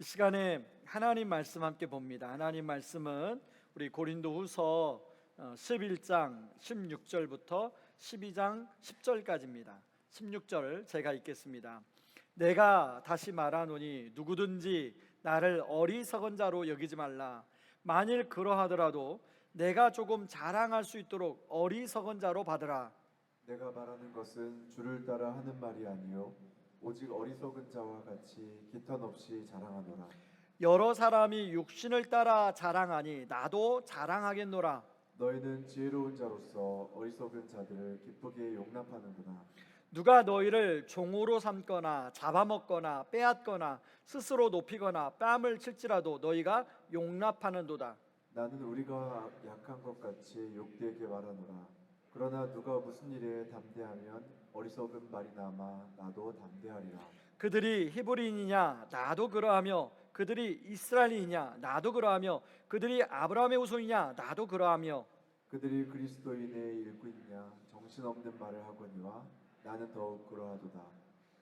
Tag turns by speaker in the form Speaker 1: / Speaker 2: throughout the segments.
Speaker 1: 시간에 하나님 말씀 함께 봅니다. 하나님 말씀은 우리 고린도후서 11장 16절부터 12장 10절까지입니다. 16절 제가 읽겠습니다. 내가 다시 말하노니 누구든지 나를 어리석은 자로 여기지 말라. 만일 그러하더라도 내가 조금 자랑할 수 있도록 어리석은 자로 받으라.
Speaker 2: 내가 말하는 것은 주를 따라 하는 말이 아니요 오직 어리석은 자와 같이 기탄 없이 자랑하노라.
Speaker 1: 여러 사람이 육신을 따라 자랑하니 나도 자랑하겠노라.
Speaker 2: 너희는 지혜로운 자로서 어리석은 자들을 기쁘게 용납하는구나.
Speaker 1: 누가 너희를 종으로 삼거나 잡아먹거나 빼앗거나 스스로 높이거나 뺨을 칠지라도 너희가 용납하는도다.
Speaker 2: 나는 우리가 약한 것 같이 욕되게 말하노라. 그러나 누가 무슨 일에 담대하면 어리석은 말이 남아 나도 담대하리라.
Speaker 1: 그들이 히브리인이냐 나도 그러하며 그들이 이스라엘이냐 나도 그러하며 그들이 아브라함의 후손이냐 나도 그러하며
Speaker 2: 그들이 그리스도인의 일꾼이냐 정신없는 말을 하거니와 나는 더욱 그러하도다.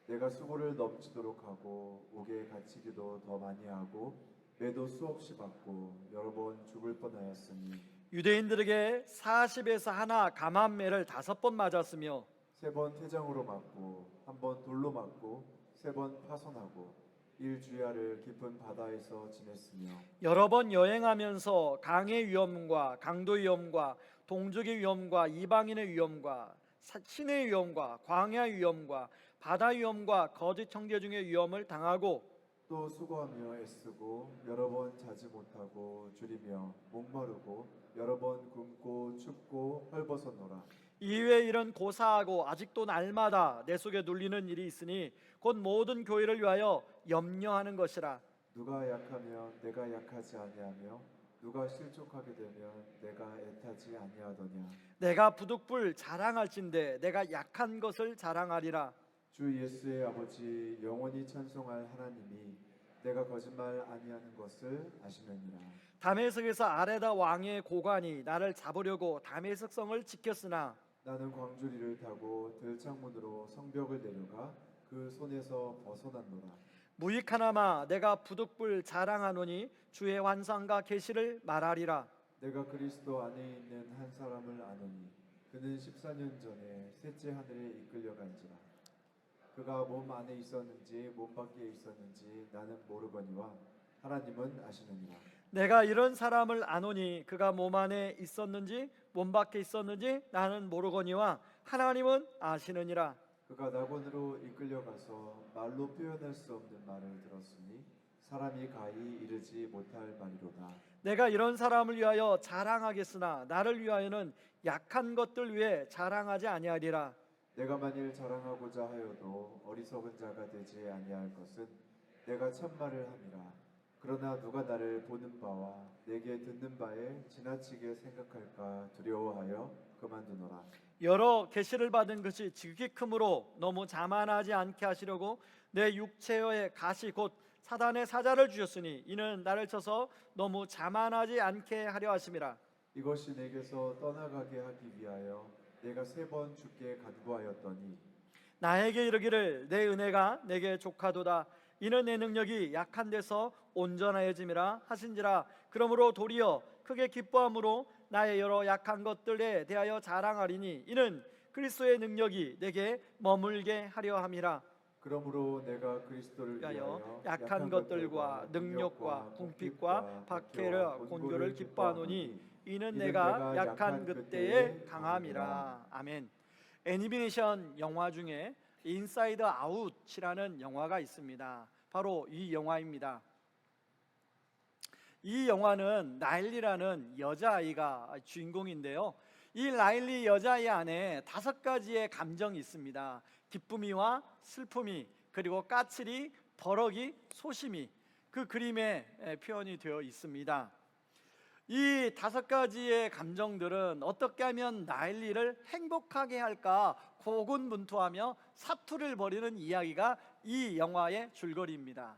Speaker 2: 내가 수고를 넘치도록 하고 옥에 갇히기도 더 많이 하고 매도 수없이 받고 여러 번 죽을 뻔하였으니
Speaker 1: 유대인들에게 40에서 하나 감한매를 5번 맞았으며
Speaker 2: 3번 태장으로 맞고 1번 돌로 맞고 3번 파손하고 일주야를 깊은 바다에서 지냈으며
Speaker 1: 여러 번 여행하면서 강의 위험과 강도 위험과 동족의 위험과 이방인의 위험과 신의 위험과 광야 위험과 바다 위험과 거짓 형제 중의 위험을 당하고
Speaker 2: 또 수고하며 애쓰고 여러 번 자지 못하고 줄이며 목마르고 여러 번 굶고 춥고 헐벗었노라.
Speaker 1: 이외의 일은 고사하고 아직도 날마다 내 속에 눌리는 일이 있으니 곧 모든 교회를 위하여 염려하는 것이라.
Speaker 2: 누가 약하면 내가 약하지 아니하며 누가 실족하게 되면 내가 애타지 아니하더냐.
Speaker 1: 내가 부득불 자랑할진대 내가 약한 것을 자랑하리라.
Speaker 2: 주 예수의 아버지 영원히 찬송할 하나님이 내가 거짓말 아니하는 것을 아시느니라.
Speaker 1: 다메섹에서 아레다 왕의 고관이 나를 잡으려고 다메섹 성을 지켰으나
Speaker 2: 나는 광주리를 타고 들창문으로 성벽을 내려가 그 손에서 벗어났노라.
Speaker 1: 무익하나마 내가 부득불 자랑하노니 주의 환상과 계시를 말하리라.
Speaker 2: 내가 그리스도 안에 있는 한 사람을 아노니 그는 14년 전에 셋째 하늘에 이끌려간지라. 그가 몸 안에 있었는지 몸 밖에 있었는지 나는 모르거니와 하나님은 아시느니라.
Speaker 1: 내가 이런 사람을 아노니 그가 몸 안에 있었는지 몸 밖에 있었는지 나는 모르거니와 하나님은 아시느니라.
Speaker 2: 그가 낙원으로 이끌려가서 말로 표현할 수 없는 말을 들었으니 사람이 가히 이르지 못할 말이로다.
Speaker 1: 내가 이런 사람을 위하여 자랑하겠으나 나를 위하여는 약한 것들 위해 자랑하지 아니하리라.
Speaker 2: 내가 만일 자랑하고자 하여도 어리석은 자가 되지 아니할 것은 내가 참말을 함이라. 그러나 누가 나를 보는 바와 내게 듣는 바에 지나치게 생각할까 두려워하여 그만두노라.
Speaker 1: 여러 계시를 받은 것이 지극히 크므로 너무 자만하지 않게 하시려고 내 육체의 가시 곧 사단의 사자를 주셨으니 이는 나를 쳐서 너무 자만하지 않게 하려 하심이라.
Speaker 2: 이것이 내게서 떠나가게 하기 위하여 내가 3번 주께 간구하였더니
Speaker 1: 나에게 이르기를 내 은혜가 내게 족하도다. 이는 내 능력이 약한 데서 온전하여짐이라 하신지라. 그러므로 도리어 크게 기뻐함으로 나의 여러 약한 것들에 대하여 자랑하리니 이는 그리스도의 능력이 내게 머물게 하려 함이라.
Speaker 2: 그러므로 내가 그리스도를 위하여
Speaker 1: 약한 것들과 능력과 궁핍과 박해와 곤고를 기뻐하노니 이는 내가 약한 그때에 강함이라. 아멘. 애니메이션 영화 중에 인사이드 아웃이라는 영화가 있습니다. 바로 이 영화입니다. 이 영화는 라일리라는 여자아이가 주인공인데요. 이 라일리 여자아이 안에 5가지의 감정이 있습니다. 기쁨이와 슬픔이, 그리고 까칠이, 버럭이, 소심이 그 그림에 표현이 되어 있습니다. 이 5가지의 감정들은 어떻게 하면 라일리를 행복하게 할까 고군분투하며 사투를 벌이는 이야기가 이 영화의 줄거리입니다.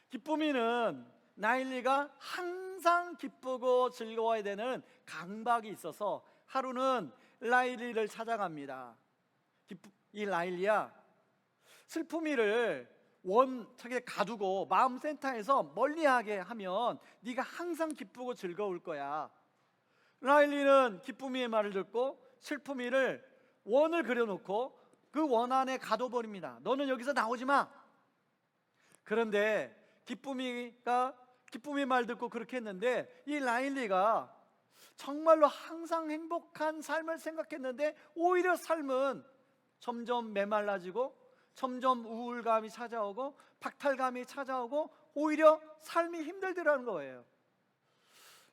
Speaker 1: 기쁨이는 라일리가 항상 기쁘고 즐거워야 되는 강박이 있어서 하루는 라일리를 찾아갑니다. 이 라일리야, 슬픔이를 원석에 가두고 마음 센터에서 멀리하게 하면 네가 항상 기쁘고 즐거울 거야. 라일리는 기쁨이의 말을 듣고 슬픔이를 원을 그려놓고 그 원 안에 가둬버립니다. 너는 여기서 나오지 마. 그런데 기쁨이 말 듣고 그렇게 했는데 이 라일리가 정말로 항상 행복한 삶을 생각했는데 오히려 삶은 점점 메말라지고 점점 우울감이 찾아오고 박탈감이 찾아오고 오히려 삶이 힘들더라는 거예요.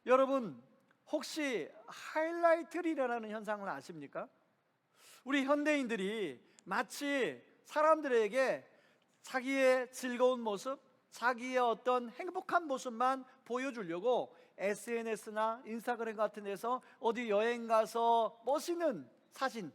Speaker 1: 여러분, 혹시 하이라이트리라는 현상을 아십니까? 우리 현대인들이 마치 사람들에게 자기의 즐거운 모습, 자기의 어떤 행복한 모습만 보여주려고 SNS나 인스타그램 같은 데서 어디 여행 가서 멋있는 사진,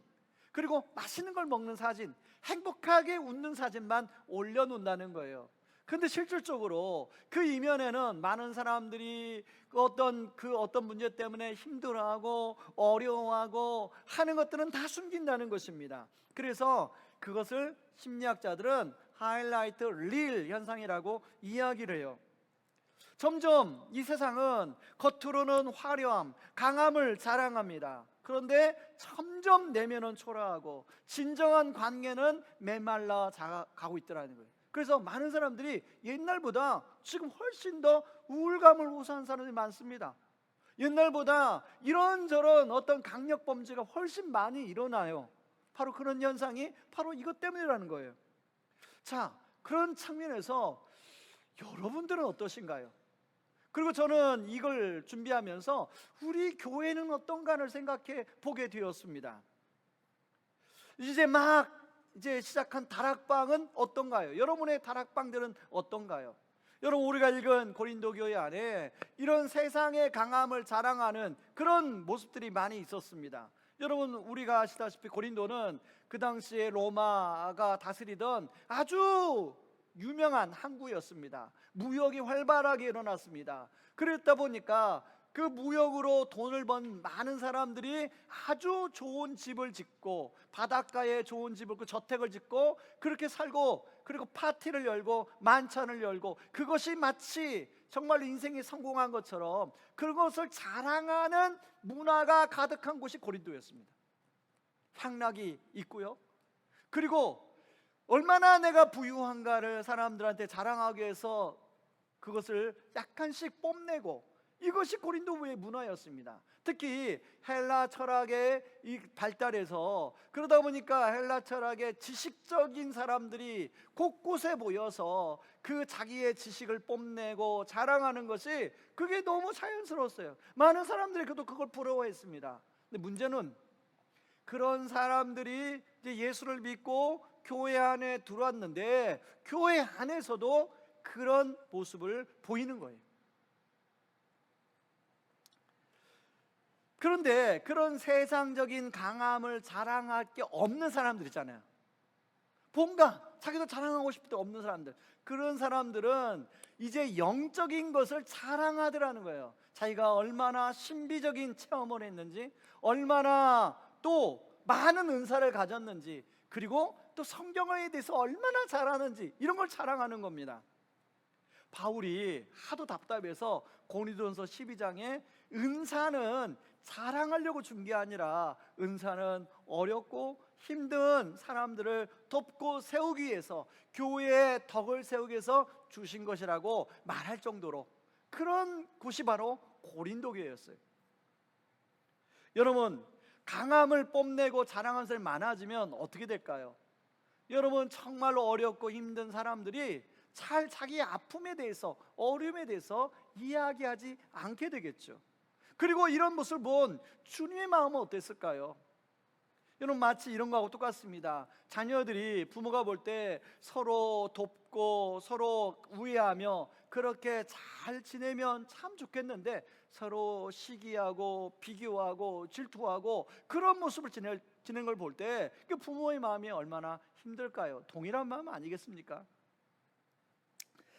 Speaker 1: 그리고 맛있는 걸 먹는 사진, 행복하게 웃는 사진만 올려놓는다는 거예요. 근데 실질적으로 그 이면에는 많은 사람들이 그 어떤 문제 때문에 힘들어하고 어려워하고 하는 것들은 다 숨긴다는 것입니다. 그래서 그것을 심리학자들은 하이라이트 릴 현상이라고 이야기를 해요. 점점 이 세상은 겉으로는 화려함, 강함을 자랑합니다. 그런데 점점 내면은 초라하고 진정한 관계는 메말라 가고 있더라는 거예요. 그래서 많은 사람들이 옛날보다 지금 훨씬 더 우울감을 호소하는 사람들이 많습니다. 옛날보다 이런저런 어떤 강력 범죄가 훨씬 많이 일어나요. 바로 그런 현상이 바로 이것 때문이라는 거예요. 자, 그런 측면에서 여러분들은 어떠신가요? 그리고 저는 이걸 준비하면서 우리 교회는 어떤가를 생각해 보게 되었습니다. 이제 시작한 다락방은 어떤가요? 여러분의 다락방들은 어떤가요? 여러분, 우리가 읽은 고린도 교회 안에 이런 세상의 강함을 자랑하는 그런 모습들이 많이 있었습니다. 여러분, 우리가 아시다시피 고린도는 그 당시에 로마가 다스리던 아주 유명한 항구였습니다. 무역이 활발하게 일어났습니다. 그랬다 보니까 그 무역으로 돈을 번 많은 사람들이 아주 좋은 집을 짓고 바닷가에 좋은 집을 짓고 저택을 짓고 그렇게 살고, 그리고 파티를 열고 만찬을 열고, 그것이 마치 정말 인생이 성공한 것처럼 그것을 자랑하는 문화가 가득한 곳이 고린도였습니다. 향락이 있고요. 그리고 얼마나 내가 부유한가를 사람들한테 자랑하기 위해서 그것을 약간씩 뽐내고, 이것이 고린도의 문화였습니다. 특히 헬라 철학의 이 발달에서, 그러다 보니까 헬라 철학의 지식적인 사람들이 곳곳에 모여서 그 자기의 지식을 뽐내고 자랑하는 것이 그게 너무 자연스러웠어요. 많은 사람들이 그걸 부러워했습니다. 근데 문제는 그런 사람들이 이제 예수를 믿고 교회 안에 들어왔는데 교회 안에서도 그런 모습을 보이는 거예요. 그런데 그런 세상적인 강함을 자랑할 게 없는 사람들 있잖아요. 뭔가 자기도 자랑하고 싶을 때 없는 사람들, 그런 사람들은 이제 영적인 것을 자랑하더라는 거예요. 자기가 얼마나 신비적인 체험을 했는지, 얼마나 또 많은 은사를 가졌는지, 그리고 또 성경에 대해서 얼마나 잘하는지, 이런 걸 자랑하는 겁니다. 바울이 하도 답답해서 고린도전서 12장에 은사는 자랑하려고 준 게 아니라 은사는 어렵고 힘든 사람들을 돕고 세우기 위해서, 교회의 덕을 세우기 위해서 주신 것이라고 말할 정도로 그런 곳이 바로 고린도 교회였어요. 여러분, 강함을 뽐내고 자랑하는 사람이 많아지면 어떻게 될까요? 여러분, 정말로 어렵고 힘든 사람들이 잘 자기의 아픔에 대해서, 어려움에 대해서 이야기하지 않게 되겠죠. 그리고 이런 모습을 본 주님의 마음은 어땠을까요? 여러분, 마치 이런 거하고 똑같습니다. 자녀들이 부모가 볼 때 서로 돕고 서로 우애하며 그렇게 잘 지내면 참 좋겠는데, 서로 시기하고 비교하고 질투하고 그런 모습을 지내는 걸 볼 때 그 부모의 마음이 얼마나 힘들까요? 동일한 마음 아니겠습니까?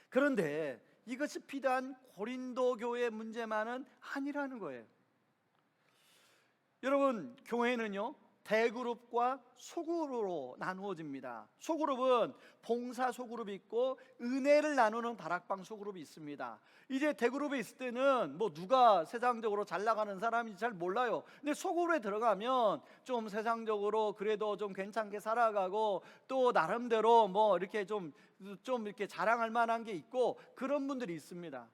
Speaker 1: 그런데 이것이 비단 고린도 교회의 문제만은 아니라는 거예요. 여러분, 교회는요 대그룹과 소그룹으로 나누어집니다. 소그룹은 봉사 소그룹이 있고 은혜를 나누는 다락방 소그룹이 있습니다. 이제 대그룹에 있을 때는 뭐 누가 세상적으로 잘 나가는 사람인지 잘 몰라요. 근데 소그룹에 들어가면 좀 세상적으로 그래도 좀 괜찮게 살아가고 또 나름대로 뭐 이렇게 좀 이렇게 자랑할 만한 게 있고 그런 분들이 있습니다.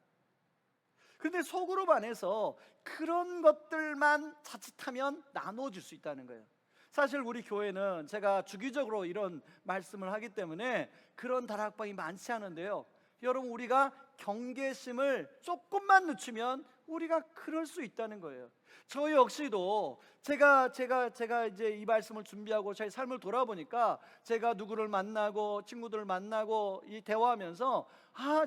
Speaker 1: 그런데 소그룹 안에서 그런 것들만 자칫하면 나눠질 수 있다는 거예요. 사실 우리 교회는 제가 주기적으로 이런 말씀을 하기 때문에 그런 다락방이 많지 않은데요, 여러분, 우리가 경계심을 조금만 늦추면 우리가 그럴 수 있다는 거예요. 저 역시도 제가 이제 이 말씀을 준비하고 저희 삶을 돌아보니까 제가 누구를 만나고 친구들을 만나고 이 대화하면서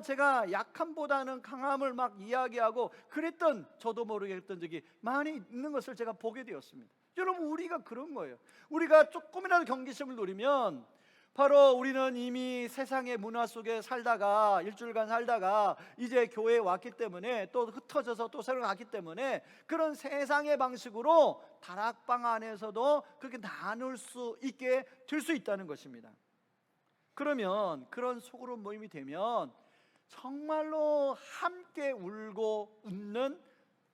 Speaker 1: 제가 약함보다는 강함을 막 이야기하고 그랬던, 저도 모르게 했던 적이 많이 있는 것을 제가 보게 되었습니다. 여러분, 우리가 그런 거예요. 우리가 조금이라도 경계심을 누리면 바로 우리는 이미 세상의 문화 속에 살다가 일주일간 살다가 이제 교회에 왔기 때문에 또 흩어져서 또 새로 갔기 때문에 그런 세상의 방식으로 다락방 안에서도 그렇게 나눌 수 있게 될 수 있다는 것입니다. 그러면 그런 소그룹 모임이 되면 정말로 함께 울고 웃는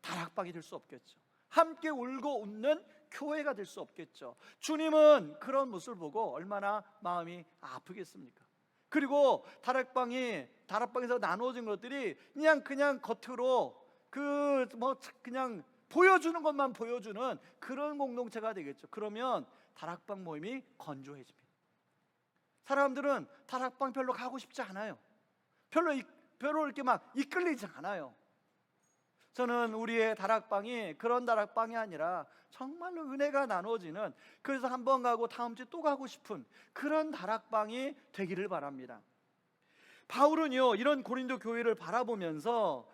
Speaker 1: 다락방이 될 수 없겠죠. 함께 울고 웃는 교회가 될 수 없겠죠. 주님은 그런 모습을 보고 얼마나 마음이 아프겠습니까? 그리고 다락방에서 나누어진 것들이 그냥 겉으로 그냥 보여주는 것만 보여주는 그런 공동체가 되겠죠. 그러면 다락방 모임이 건조해집니다. 사람들은 다락방 별로 가고 싶지 않아요. 별로 이렇게 막 이끌리지 않아요. 저는 우리의 다락방이 그런 다락방이 아니라 정말로 은혜가 나눠지는, 그래서 한 번 가고 다음 주에 또 가고 싶은 그런 다락방이 되기를 바랍니다. 바울은요, 이런 고린도 교회를 바라보면서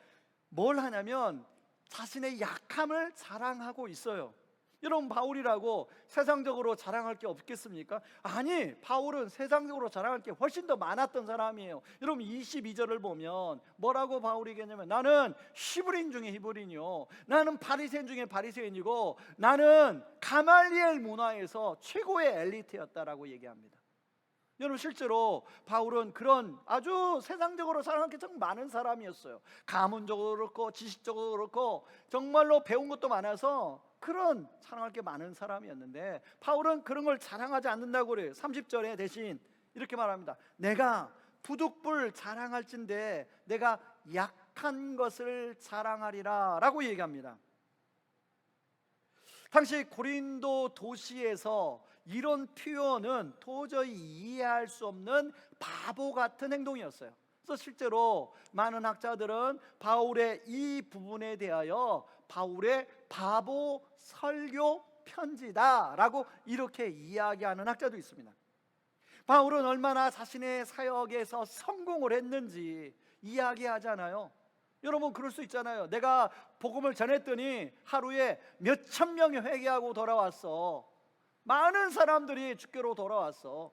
Speaker 1: 뭘 하냐면 자신의 약함을 자랑하고 있어요. 여러분, 바울이라고 세상적으로 자랑할 게 없겠습니까? 아니, 바울은 세상적으로 자랑할 게 훨씬 더 많았던 사람이에요. 여러분, 22절을 보면 뭐라고 바울이 얘기하냐면, 나는 히브리인 중에 히브리인이요, 나는 바리새인 중에 바리새인이고 나는 가말리엘 문화에서 최고의 엘리트였다라고 얘기합니다. 여러분, 실제로 바울은 그런 아주 세상적으로 사랑할 게 정 많은 사람이었어요. 가문적으로 그렇고 지식적으로 그렇고 정말로 배운 것도 많아서 그런 자랑할 게 많은 사람이었는데, 바울은 그런 걸 자랑하지 않는다고 그래요. 30절에 대신 이렇게 말합니다. 내가 부득불 자랑할진대 내가 약한 것을 자랑하리라 라고 얘기합니다. 당시 고린도 도시에서 이런 표현은 도저히 이해할 수 없는 바보 같은 행동이었어요. 그래서 실제로 많은 학자들은 바울의 이 부분에 대하여 바울의 바보 설교 편지다라고 이렇게 이야기하는 학자도 있습니다. 바울은 얼마나 자신의 사역에서 성공을 했는지 이야기하잖아요. 여러분, 그럴 수 있잖아요. 내가 복음을 전했더니 하루에 몇천 명이 회개하고 돌아왔어. 많은 사람들이 주께로 돌아왔어.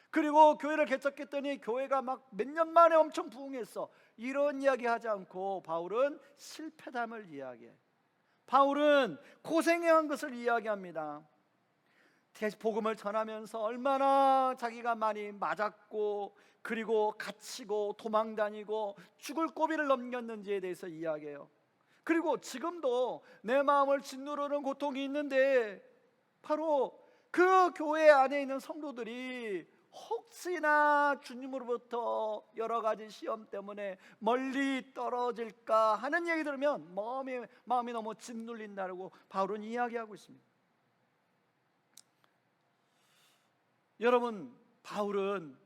Speaker 1: 그리고 교회를 개척했더니 교회가 막 몇 년 만에 엄청 부흥했어. 이런 이야기 하지 않고 바울은 실패담을 이야기해. 바울은 고생한 것을 이야기합니다. 복음을 전하면서 얼마나 자기가 많이 맞았고 그리고 갇히고 도망다니고 죽을 고비를 넘겼는지에 대해서 이야기해요. 그리고 지금도 내 마음을 짓누르는 고통이 있는데 바로 그 교회 안에 있는 성도들이 혹시나 주님으로부터 여러 가지 시험 때문에 멀리 떨어질까 하는 얘기 들으면 마음이 너무 짓눌린다고 바울은 이야기하고 있습니다. 여러분, 바울은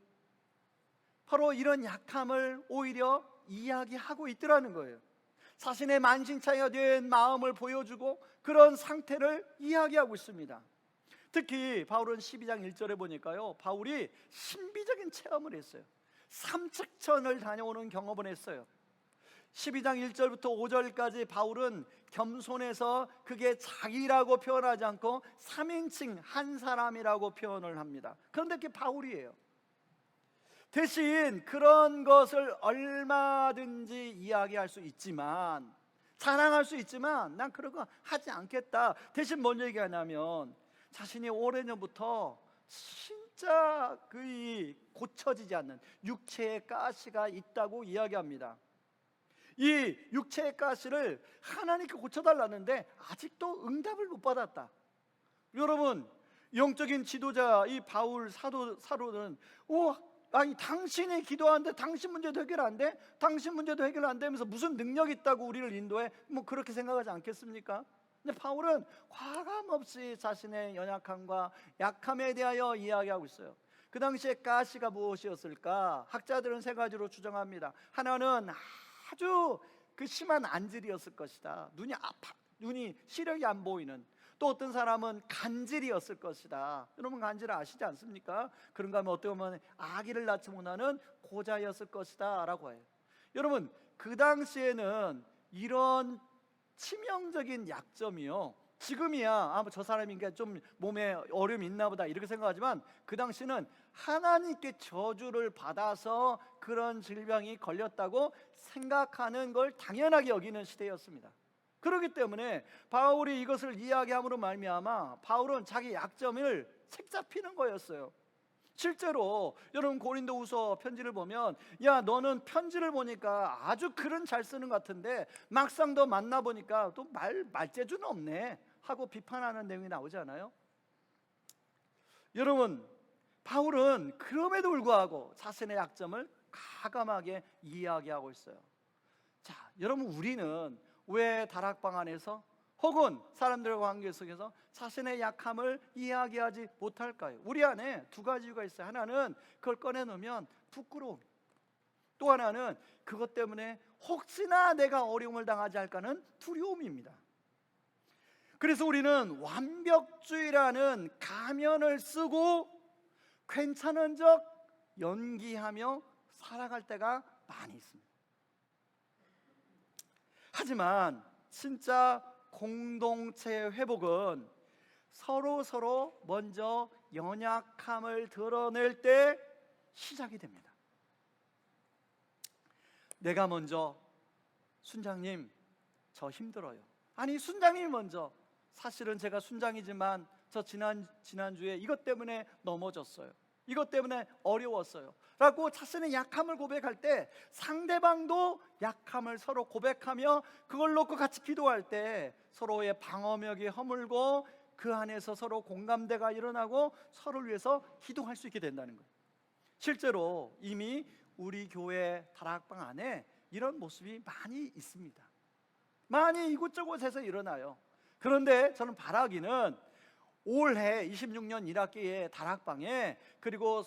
Speaker 1: 바로 이런 약함을 오히려 이야기하고 있더라는 거예요. 자신의 만신창이가 된 마음을 보여주고 그런 상태를 이야기하고 있습니다. 특히 바울은 12장 1절에 보니까요, 바울이 신비적인 체험을 했어요. 삼척천을 다녀오는 경험을 했어요. 12장 1절부터 5절까지 바울은 겸손해서 그게 자기라고 표현하지 않고 3인칭 한 사람이라고 표현을 합니다. 그런데 그게 바울이에요. 대신 그런 것을 얼마든지 이야기할 수 있지만, 자랑할 수 있지만 난 그런 거 하지 않겠다. 대신 뭔 얘기하냐면 자신이 오래전부터 진짜 그 고쳐지지 않는 육체의 가시가 있다고 이야기합니다. 이 육체의 가시를 하나님께 고쳐달라는데 아직도 응답을 못 받았다. 여러분, 영적인 지도자 이 바울 사도는 아니 당신이 기도하는데 당신 문제도 해결 안 돼? 당신 문제도 해결 안 되면서 무슨 능력이 있다고 우리를 인도해? 뭐 그렇게 생각하지 않겠습니까? 근데 바울은 과감없이 자신의 연약함과 약함에 대하여 이야기하고 있어요. 그 당시에 가시가 무엇이었을까? 학자들은 세 가지로 추정합니다. 하나는 아주 그 심한 안질이었을 것이다. 눈이 시력이 안 보이는. 또 어떤 사람은 간질이었을 것이다. 여러분 간질을 아시지 않습니까? 그런가 하면 어떻게 보면 아기를 낳지 못하는 고자였을 것이다 라고 해요. 여러분 그 당시에는 이런 치명적인 약점이요, 지금이야 저 사람이 좀 몸에 어려움이 있나 보다 이렇게 생각하지만 그 당시는 하나님께 저주를 받아서 그런 질병이 걸렸다고 생각하는 걸 당연하게 여기는 시대였습니다. 그렇기 때문에 바울이 이것을 이야기함으로 말미암아 바울은 자기 약점을 책잡히는 거였어요. 실제로 여러분 고린도후서 편지를 보면 야 너는 편지를 보니까 아주 글은 잘 쓰는 것 같은데 막상 너 만나보니까 또 말재주는 없네 하고 비판하는 내용이 나오잖아요. 여러분 바울은 그럼에도 불구하고 자신의 약점을 과감하게 이야기하고 있어요. 자, 여러분 우리는 왜 다락방 안에서 혹은 사람들과 관계 속에서 자신의 약함을 이야기하지 못할까요? 우리 안에 두 가지 이유가 있어요. 하나는 그걸 꺼내놓으면 부끄러움, 또 하나는 그것 때문에 혹시나 내가 어려움을 당하지 않을까는 두려움입니다. 그래서 우리는 완벽주의라는 가면을 쓰고 괜찮은 척 연기하며 살아갈 때가 많이 있습니다. 하지만 진짜 공동체 회복은 서로 먼저 연약함을 드러낼 때 시작이 됩니다. 내가 먼저 순장님 저 힘들어요. 아니 순장님이 먼저 사실은 제가 순장이지만 저 지난주에 이것 때문에 넘어졌어요. 이것 때문에 어려웠어요 라고 자신의 약함을 고백할 때 상대방도 약함을 서로 고백하며 그걸 놓고 같이 기도할 때 서로의 방어벽이 허물고 그 안에서 서로 공감대가 일어나고 서로를 위해서 기도할 수 있게 된다는 거예요. 실제로 이미 우리 교회 다락방 안에 이런 모습이 많이 있습니다. 많이 이곳저곳에서 일어나요. 그런데 저는 바라기는 올해 26년 1학기에 다락방에 그리고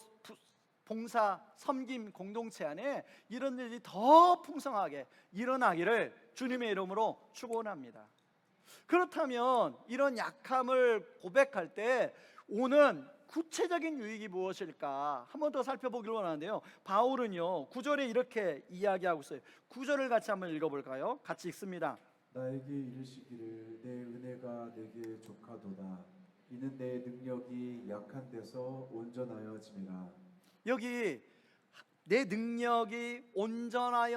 Speaker 1: 봉사 섬김 공동체 안에 이런 일이 더 풍성하게 일어나기를 주님의 이름으로 축원합니다. 그렇다면 이런 약함을 고백할 때 오는 구체적인 유익이 무엇일까? 한 번 더 살펴보기를 원하는데요. 바울은요 9절에 이렇게 이야기하고 있어요. 9절을 같이 한번 읽어볼까요? 같이 읽습니다.
Speaker 2: 나에게 이르시기를 내 은혜가 내게 족하도다. 이는 내 능력이 약한 데서 온전하여짐이라.
Speaker 1: 여기 내 능력이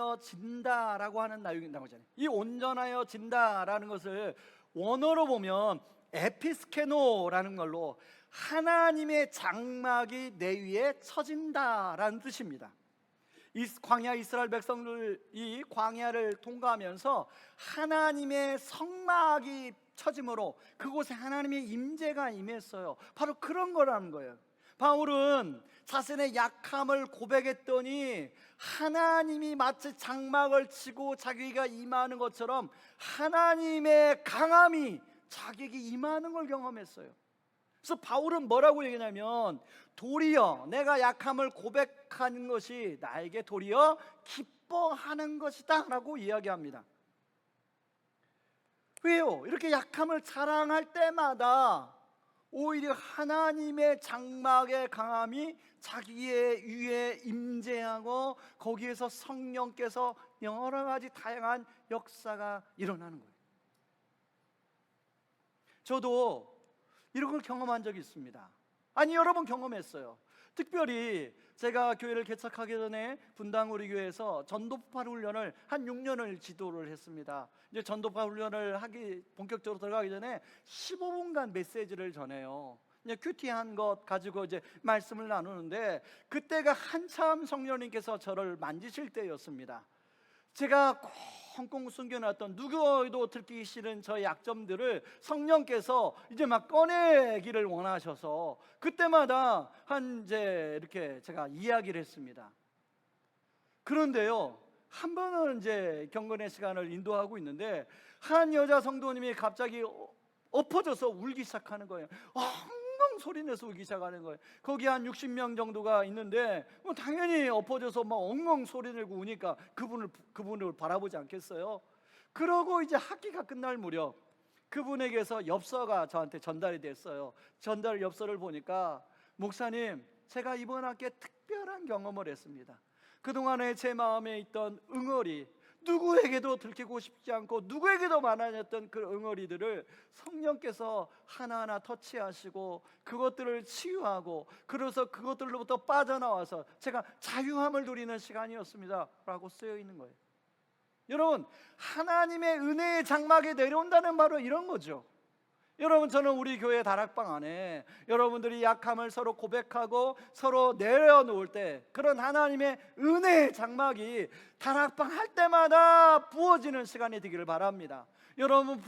Speaker 1: 온전하여진다라고 하는 내용이 나오잖아요. 이 온전하여진다라는 것을 원어로 보면 에피스케노라는 걸로 하나님의 장막이 내 위에 쳐진다라는 뜻입니다. 광야 이스라엘 백성들이 광야를 통과하면서 하나님의 성막이 쳐짐으로 그곳에 하나님의 임재가 임했어요. 바로 그런 거라는 거예요. 바울은 자신의 약함을 고백했더니 하나님이 마치 장막을 치고 자기가 임하는 것처럼 하나님의 강함이 자기에게 임하는 걸 경험했어요. 그래서 바울은 뭐라고 얘기하냐면 도리어 내가 약함을 고백하는 것이 나에게 도리어 기뻐하는 것이다 라고 이야기합니다. 왜요? 이렇게 약함을 자랑할 때마다 오히려 하나님의 장막의 강함이 자기의 위에 임재하고 거기에서 성령께서 여러 가지 다양한 역사가 일어나는 거예요. 저도 이런 걸 경험한 적이 있습니다. 아니 여러 번 경험했어요. 특별히 제가 교회를 개척하기 전에 분당 우리 교회에서 전도파 훈련을 한 6년을 지도를 했습니다. 이제 전도파 훈련을 하기 본격적으로 들어가기 전에 15분간 메시지를 전해요. 이제 큐티한 것 가지고 이제 말씀을 나누는데, 그때가 한참 성령님께서 저를 만지실 때였습니다. 제가 꽁꽁 숨겨놨던 누구도 들키기 싫은 저의 약점들을 성령께서 이제 막 꺼내기를 원하셔서 그때마다 이제 이렇게 제가 이야기를 했습니다. 그런데요, 한 번은 이제 경건의 시간을 인도하고 있는데 한 여자 성도님이 갑자기 엎어져서 울기 시작하는 거예요. 엉엉 소리내서 울기 시작하는 거예요. 거기 한 60명 정도가 있는데 당연히 엎어져서 막 엉엉 소리내고 우니까 그분을 바라보지 않겠어요? 그러고 이제 학기가 끝날 무렵 그분에게서 엽서가 저한테 전달이 됐어요. 전달 엽서를 보니까, 목사님, 제가 이번 학기에 특별한 경험을 했습니다. 그동안에 제 마음에 있던 응어리, 누구에게도 들키고 싶지 않고 누구에게도 많아졌던 그 응어리들을 성령께서 하나하나 터치하시고 그것들을 치유하고, 그래서 그것들로부터 빠져나와서 제가 자유함을 누리는 시간이었습니다 라고 쓰여 있는 거예요. 여러분, 하나님의 은혜의 장막에 내려온다는 바로 이런 거죠. 여러분, 저는 우리 교회 다락방 안에 여러분들이 약함을 서로 고백하고 서로 내려놓을 때 그런 하나님의 은혜의 장막이 다락방 할 때마다 부어지는 시간이 되기를 바랍니다. 여러분,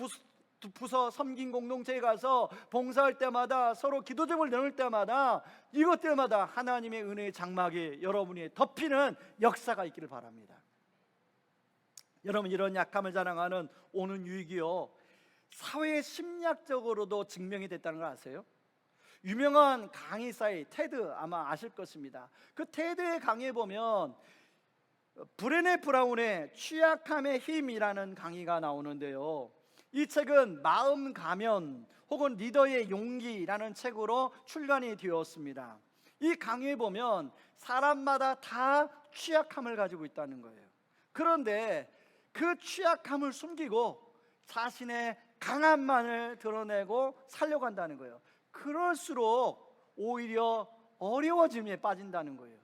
Speaker 1: 부서 섬긴 공동체에 가서 봉사할 때마다 서로 기도점을 나눌 때마다 이것들마다 하나님의 은혜의 장막이 여러분이 덮이는 역사가 있기를 바랍니다. 여러분, 이런 약함을 자랑하는 오는 유익이요, 사회 심리학적으로도 증명이 됐다는 걸 아세요? 유명한 강의 사이트 테드, 아마 아실 것입니다. 그 테드의 강의에 보면 브레네 브라운의 취약함의 힘이라는 강의가 나오는데요, 이 책은 마음 가면 혹은 리더의 용기라는 책으로 출간이 되었습니다. 이 강의에 보면 사람마다 다 취약함을 가지고 있다는 거예요. 그런데 그 취약함을 숨기고 자신의 강함만을 드러내고 살려고 한다는 거예요. 그럴수록 오히려 어려워짐에 빠진다는 거예요.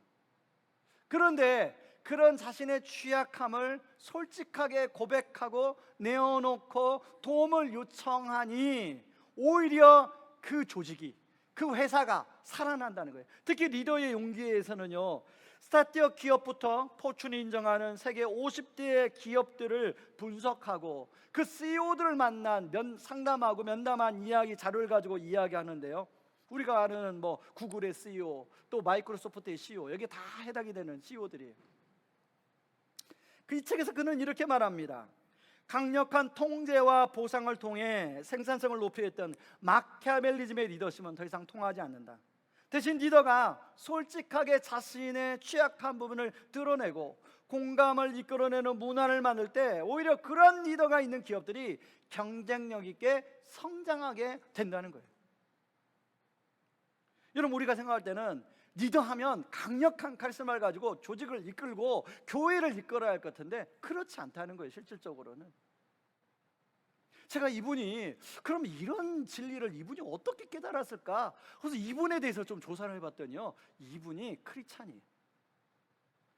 Speaker 1: 그런데 그런 자신의 취약함을 솔직하게 고백하고 내어놓고 도움을 요청하니 오히려 그 조직이, 그 회사가 살아난다는 거예요. 특히 리더의 용기에서는요, 스타트업 기업부터 포춘이 인정하는 세계 50대 기업들을 분석하고 그 CEO들을 만난 상담하고 면담한 이야기 자료를 가지고 이야기하는데요, 우리가 아는 뭐 구글의 CEO, 또 마이크로소프트의 CEO, 여기에 다 해당이 되는 CEO들이에요. 이 책에서 그는 이렇게 말합니다. 강력한 통제와 보상을 통해 생산성을 높여했던 마키아벨리즘의 리더십은 더 이상 통하지 않는다. 대신 리더가 솔직하게 자신의 취약한 부분을 드러내고 공감을 이끌어내는 문화를 만들 때 오히려 그런 리더가 있는 기업들이 경쟁력 있게 성장하게 된다는 거예요. 여러분, 우리가 생각할 때는 리더하면 강력한 카리스마를 가지고 조직을 이끌고 교회를 이끌어야 할 것 같은데 그렇지 않다는 거예요. 실질적으로는 제가 이분이 그럼 이런 진리를 이분이 어떻게 깨달았을까? 그래서 이분에 대해서 좀 조사를 해봤더니요, 이분이 크리스찬이에요.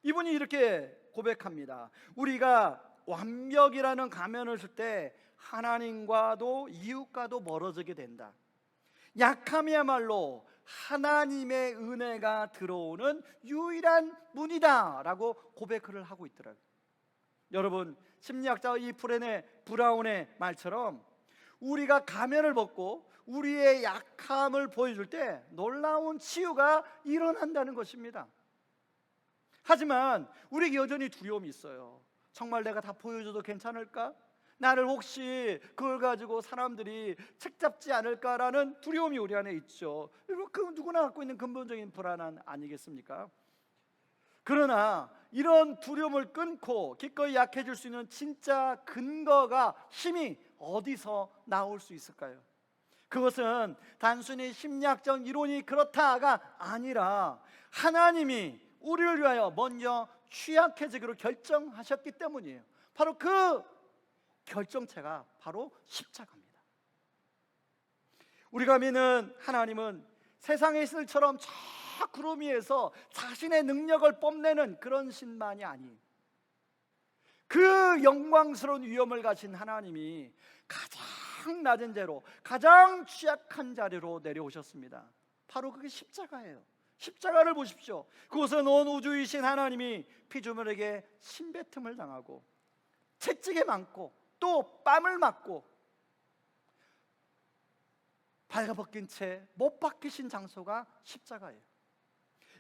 Speaker 1: 이분이 이렇게 고백합니다. 우리가 완벽이라는 가면을 쓸 때 하나님과도 이웃과도 멀어지게 된다. 약함이야말로 하나님의 은혜가 들어오는 유일한 문이다 라고 고백을 하고 있더라고요. 여러분, 심리학자 이 브레네 브라운의 말처럼 우리가 가면을 벗고 우리의 약함을 보여줄 때 놀라운 치유가 일어난다는 것입니다. 하지만 우리에게 여전히 두려움이 있어요. 정말 내가 다 보여줘도 괜찮을까? 나를 혹시 그걸 가지고 사람들이 책잡지 않을까라는 두려움이 우리 안에 있죠. 그 누구나 갖고 있는 근본적인 불안 아니겠습니까? 그러나 이런 두려움을 끊고 기꺼이 약해질 수 있는 진짜 근거가, 힘이 어디서 나올 수 있을까요? 그것은 단순히 심리학적 이론이 그렇다가 아니라 하나님이 우리를 위하여 먼저 취약해지기로 결정하셨기 때문이에요. 바로 그 결정체가 바로 십자가입니다. 우리가 믿는 하나님은 세상의 일처럼 구름 위에서 자신의 능력을 뽐내는 그런 신만이 아닌, 그 영광스러운 위엄을 가진 하나님이 가장 낮은 자로, 가장 취약한 자리로 내려오셨습니다. 바로 그게 십자가예요. 십자가를 보십시오. 그곳은 온 우주이신 하나님이 피조물에게 침뱉음을 당하고 채찍에 맞고 또 뺨을 맞고 발가벗긴 채 못 박히신 장소가 십자가예요.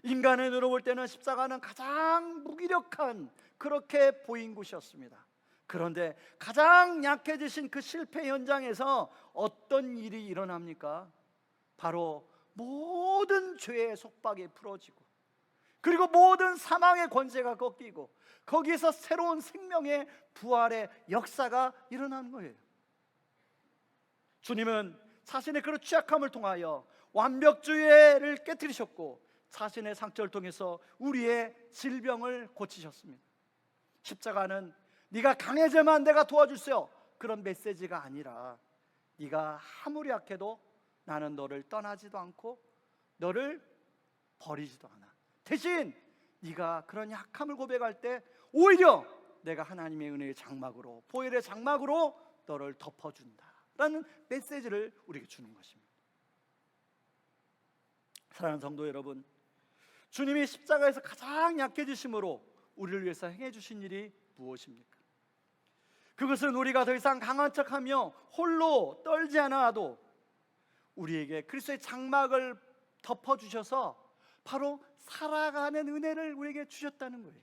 Speaker 1: 인간의 눈으로 볼 때는 십자가는 가장 무기력한, 그렇게 보인 곳이었습니다. 그런데 가장 약해지신 그 실패 현장에서 어떤 일이 일어납니까? 바로 모든 죄의 속박이 풀어지고, 그리고 모든 사망의 권세가 꺾이고, 거기에서 새로운 생명의 부활의 역사가 일어나는 거예요. 주님은 자신의 그런 취약함을 통하여 완벽주의를 깨뜨리셨고, 자신의 상처를 통해서 우리의 질병을 고치셨습니다. 십자가는 네가 강해져만 내가 도와줄세요, 그런 메시지가 아니라, 네가 아무리 약해도 나는 너를 떠나지도 않고 너를 버리지도 않아. 대신 네가 그런 약함을 고백할 때 오히려 내가 하나님의 은혜의 장막으로, 보혈의 장막으로 너를 덮어준다 라는 메시지를 우리에게 주는 것입니다. 사랑하는 성도 여러분, 주님이 십자가에서 가장 약해지심으로 우리를 위해서 행해 주신 일이 무엇입니까? 그것은 우리가 더 이상 강한 척하며 홀로 떨지 않아도 우리에게 그리스도의 장막을 덮어주셔서 바로 살아가는 은혜를 우리에게 주셨다는 거예요.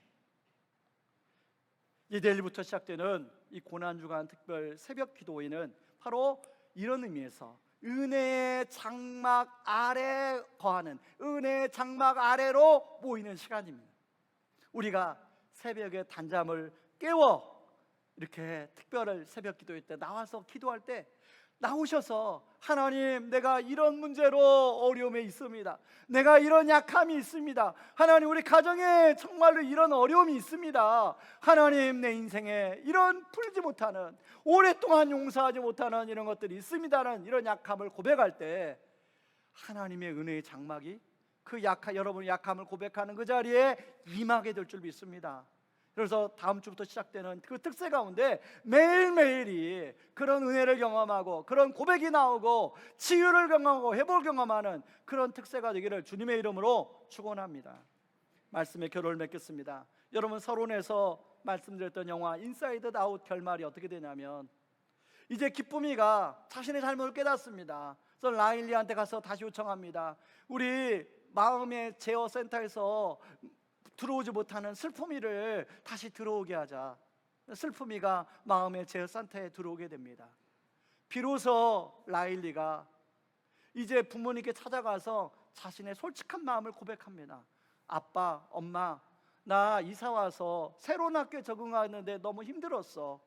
Speaker 1: 이제 내일부터 시작되는 이 고난주간 특별 새벽 기도회는 바로 이런 의미에서 은혜의 장막 아래 거하는, 은혜의 장막 아래로 모이는 시간입니다. 우리가 새벽에 단잠을 깨워 이렇게 특별한 새벽 기도회 때 나와서 기도할 때 나오셔서 하나님, 내가 이런 문제로 어려움에 있습니다. 내가 이런 약함이 있습니다. 하나님, 우리 가정에 정말로 이런 어려움이 있습니다. 하나님, 내 인생에 이런 풀지 못하는, 오랫동안 용서하지 못하는 이런 것들이 있습니다는 이런 약함을 고백할 때 하나님의 은혜의 장막이 그 여러분의 약함을 고백하는 그 자리에 임하게 될 줄 믿습니다. 그래서 다음 주부터 시작되는 그 특세 가운데 매일매일이 그런 은혜를 경험하고, 그런 고백이 나오고, 치유를 경험하고 회복을 경험하는 그런 특세가 되기를 주님의 이름으로 축원합니다. 말씀의 결론을 맺겠습니다. 여러분, 서론에서 말씀드렸던 영화 인사이드 아웃 결말이 어떻게 되냐면, 이제 기쁨이가 자신의 잘못을 깨닫습니다. 그래서 라일리한테 가서 다시 요청합니다. 우리 마음의 제어 센터에서 들어오지 못하는 슬픔이를 다시 들어오게 하자. 슬픔이가 마음의 제어 센터에 들어오게 됩니다. 비로소 라일리가 이제 부모님께 찾아가서 자신의 솔직한 마음을 고백합니다. 아빠, 엄마, 나 이사 와서 새로운 학교에 적응하는데 너무 힘들었어.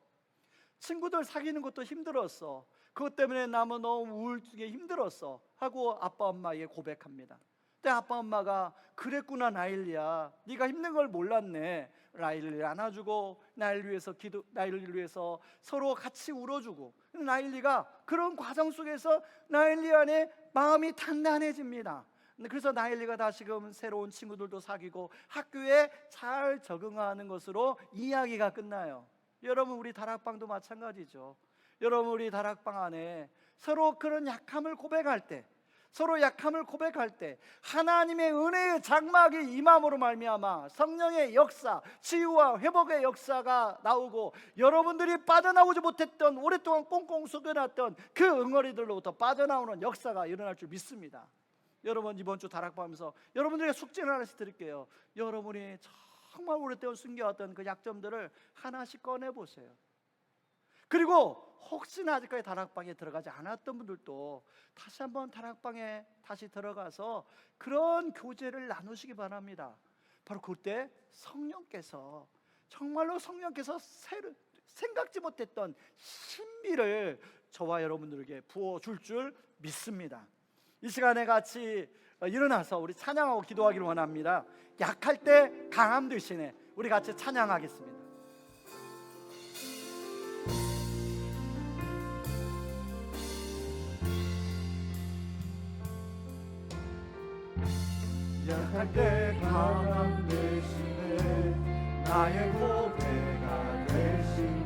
Speaker 1: 친구들 사귀는 것도 힘들었어. 그것 때문에 나는 너무 우울증에 힘들었어 하고 아빠, 엄마에게 고백합니다. 근데 아빠, 엄마가 그랬구나 라일리야, 네가 힘든 걸 몰랐네. 라일리를 안아주고 나일리를 위해서 서로 같이 울어주고, 나일리가 그런 과정 속에서 나일리 안에 마음이 단단해집니다. 그래서 나일리가 다시금 새로운 친구들도 사귀고 학교에 잘 적응하는 것으로 이야기가 끝나요. 여러분, 우리 다락방도 마찬가지죠. 여러분, 우리 다락방 안에 서로 그런 약함을 고백할 때, 서로 약함을 고백할 때 하나님의 은혜의 장막이 임함으로 말미암아 성령의 역사, 치유와 회복의 역사가 나오고, 여러분들이 빠져나오지 못했던, 오랫동안 꽁꽁 속여놨던 그 응어리들로부터 빠져나오는 역사가 일어날 줄 믿습니다. 여러분, 이번 주 다락방하면서 여러분들에게 숙제를 하나씩 드릴게요. 여러분이 정말 오랫동안 숨겨왔던 그 약점들을 하나씩 꺼내보세요. 그리고 혹시나 아직까지 다락방에 들어가지 않았던 분들도 다시 한번 다락방에 다시 들어가서 그런 교제를 나누시기 바랍니다. 바로 그때 성령께서, 정말로 성령께서 생각지 못했던 신비를 저와 여러분들에게 부어줄 줄 믿습니다. 이 시간에 같이 일어나서 우리 찬양하고 기도하기를 원합니다. 약할 때 강함 되시네. 우리 같이 찬양하겠습니다. 약할 때 강함 되시네 나의 보배가 되신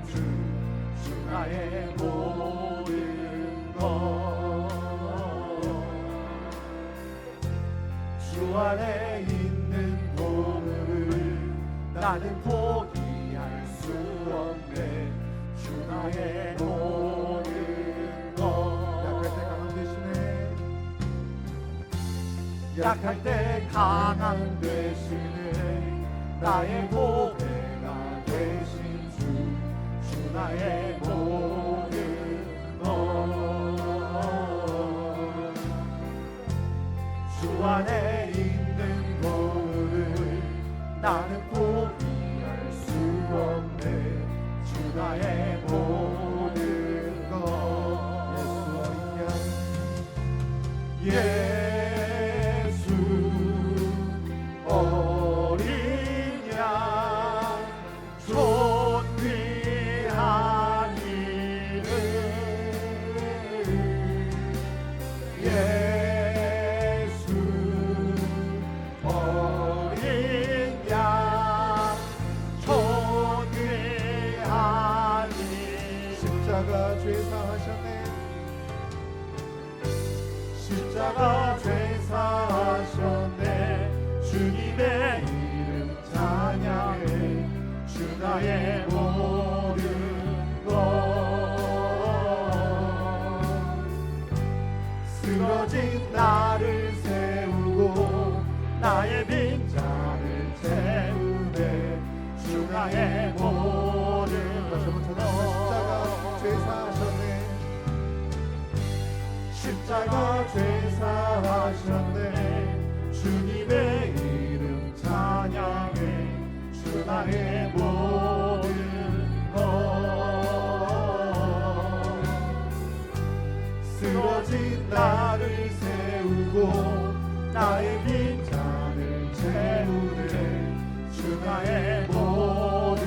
Speaker 1: 주 나의 모든 것 주 안에 있는 보물을 나는 포기할 수 없네 주 나의 모든 것 약할 때 강함 되시네 나의 보배가 되신 주 나의 모든 것주 안에 있는 보물을 나는 포기할 수 없네 주 나의 모든 것 예수 어린 양 존귀한 이름 예수 어린 양 존귀한 이름
Speaker 2: 십자가 죄사하셨네
Speaker 1: 십자가 죄사하셨네 주님의 이름 찬양해 주 나의 모든 것 쓰러진 나를 세우고 나의 빈자를 채우네 주 나의 모든 것
Speaker 2: 십자가 죄사하셨네
Speaker 1: 십자가 죄사하셨네 주님의 이름 찬양해 주 나의 모든 것 쓰러진 나를 세우고 나의 빈잔을 채우네 주 나의 모든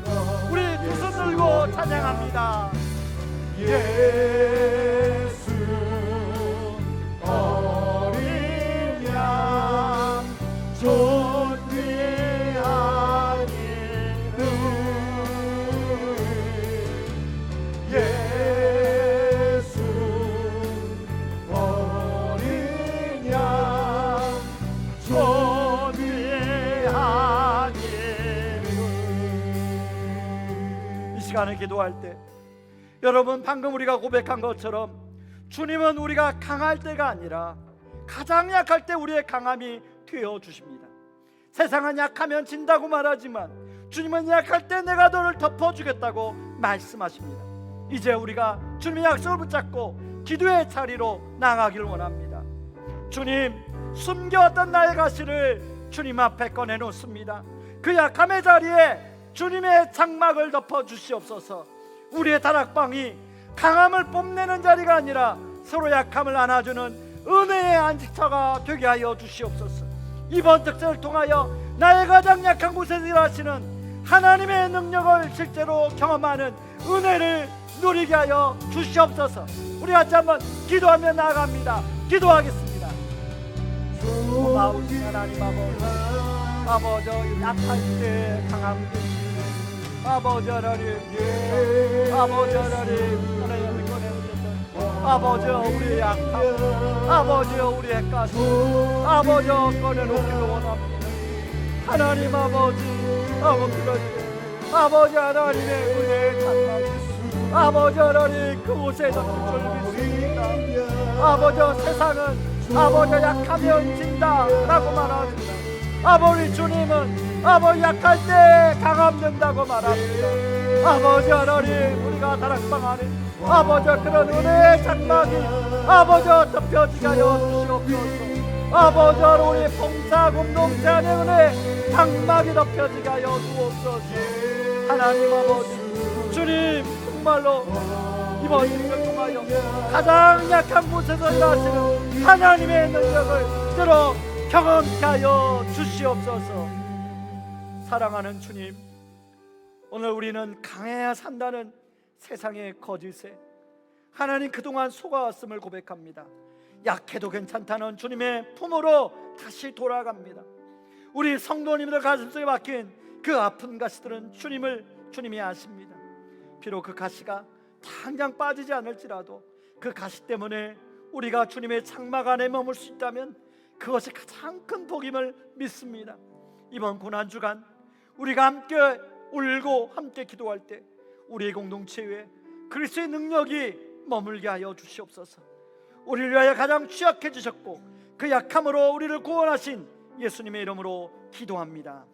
Speaker 1: 것 우리 두 손 들고 찬양합니다 예수 어린 양 존귀한 이름 예수 어린 양 존귀한 이름 이 시간에 기도할 때 여러분 방금 우리가 고백한 것처럼 주님은 우리가 강할 때가 아니라 가장 약할 때 우리의 강함이 되어 주십니다. 세상은 약하면 진다고 말하지만 주님은 약할 때 내가 너를 덮어주겠다고 말씀하십니다. 이제 우리가 주님의 약속을 붙잡고 기도의 자리로 나가기를 원합니다. 주님, 숨겨왔던 나의 가시를 주님 앞에 꺼내놓습니다. 그 약함의 자리에 주님의 장막을 덮어주시옵소서. 우리의 다락방이 강함을 뽐내는 자리가 아니라 서로 약함을 안아주는 은혜의 안식처가 되게 하여 주시옵소서. 이번 특세를 통하여 나의 가장 약한 곳에서 일하시는 하나님의 능력을 실제로 경험하는 은혜를 누리게 하여 주시옵소서. 우리 같이 한번 기도하며 나아갑니다. 기도하겠습니다. 고마우신 하나님 아버지 약할 때 강함 되시는 아버지 하나님 아버지 하나님 아버지 우리의 약함 아버지 우리의 가시 아버지 꺼내놓기를 원합니다. 하나님 아버지 아버지 하나님의 은혜의 장막 아버지 하나님 그곳에서 빛을 비춥니다. 아버지 세상은 아버지 약하면 진다 라고 말합니다. 아버지 주님은 아버지 약할 때 강함된다고 말합니다. 아버지 하나님 우리가 다락방 안에 아버지 그런 은혜의 장막이 아버지 덮여지게 하여 주시옵소서. 아버지 우리 봉사 공동체 안에 은혜 장막이 덮여지게 하여 주옵소서. 하나님 아버지 주님 정말로 이번 일을 통하여 가장 약한 곳에서 일하시는 하나님의 능력을 들어 경험케 하여 주시옵소서. 사랑하는 주님, 오늘 우리는 강해야 산다는 세상의 거짓에 하나님 그동안 속아왔음을 고백합니다. 약해도 괜찮다는 주님의 품으로 다시 돌아갑니다. 우리 성도님들 가슴속에 박힌 그 아픈 가시들은 주님이 아십니다. 비록 그 가시가 당장 빠지지 않을지라도 그 가시 때문에 우리가 주님의 장막 안에 머물 수 있다면 그것이 가장 큰 복임을 믿습니다. 이번 고난주간 우리가 함께 울고 함께 기도할 때 우리의 공동체에 그리스도의 능력이 머물게 하여 주시옵소서. 우리를 위하여 가장 취약해지셨고 그 약함으로 우리를 구원하신 예수님의 이름으로 기도합니다.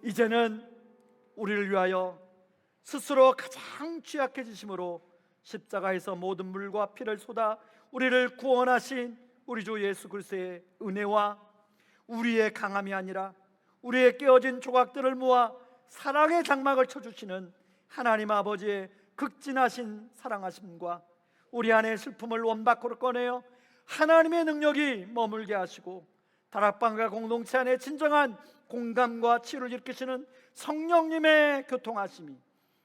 Speaker 1: 이제는 우리를 위하여 스스로 가장 취약해지심으로 십자가에서 모든 물과 피를 쏟아 우리를 구원하신 우리 주 예수 그리스도의 은혜와 우리의 강함이 아니라 우리의 깨어진 조각들을 모아 사랑의 장막을 쳐주시는 하나님 아버지의 극진하신 사랑하심과 우리 안의 슬픔을 원밖으로 꺼내어 하나님의 능력이 머물게 하시고 다락방과 공동체 안에 진정한 공감과 치유를 일으키시는 성령님의 교통하심이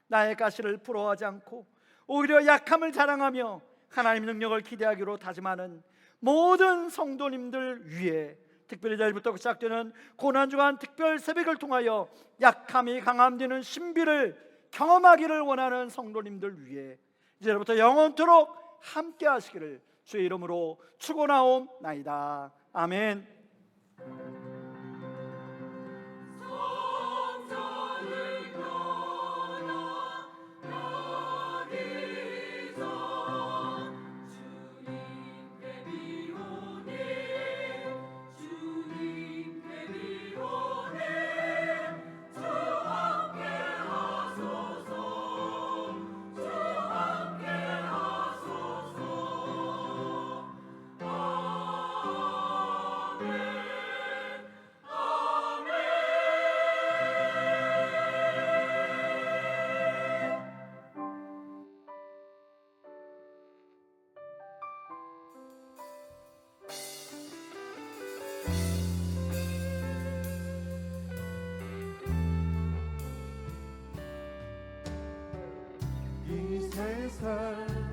Speaker 1: 나의 가시를 부러워하지 않고 오히려 약함을 자랑하며 하나님 능력을 기대하기로 다짐하는 모든 성도님들 위해 특별히 내일부터 시작되는 고난주간 특별 새벽을 통하여 약함이 강함되는 신비를 경험하기를 원하는 성도님들 위해 이제부터 영원토록 함께 하시기를 주의 이름으로 축원하옵나이다. 아멘.
Speaker 2: 이 세상